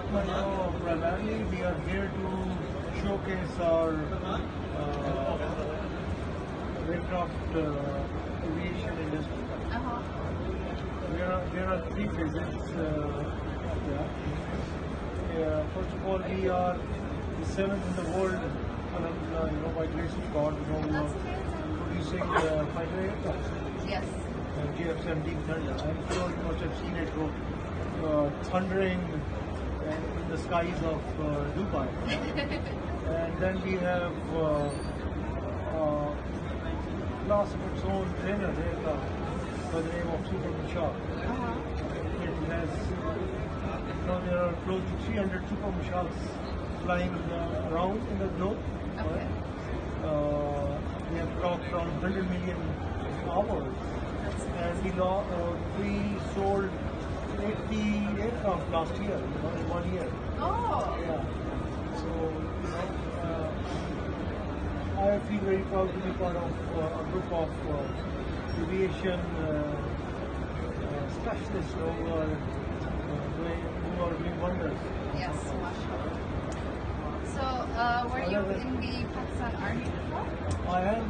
department, primarily we are here to showcase our aircraft aviation industry. There are three phases. First of all, we are the seventh in the world, by grace of God, producing fighter aircraft. Yes. JF-17 Thunder. I'm sure you must have seen it go thundering in the skies of Dubai. And then we have class of its own trainer aircraft by the name of Super Mishal. It has, there are close to 300 Super Mishals flying around in the globe. Okay. We have clocked around 100 million hours. And we sold 80 aircraft last year, in 1 year. Oh. Yeah. So, I feel very proud to be part of a group of aviation specialists who are doing wonders. Yes, mashallah. So, were you in the Pakistan Army before? I am,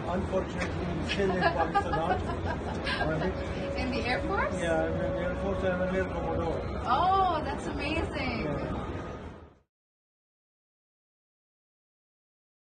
unfortunately, still in Pakistan Army. In the Air Force? Yeah, I'm in the Air Force. I'm an Air Commodore. Oh, that's amazing. Yeah.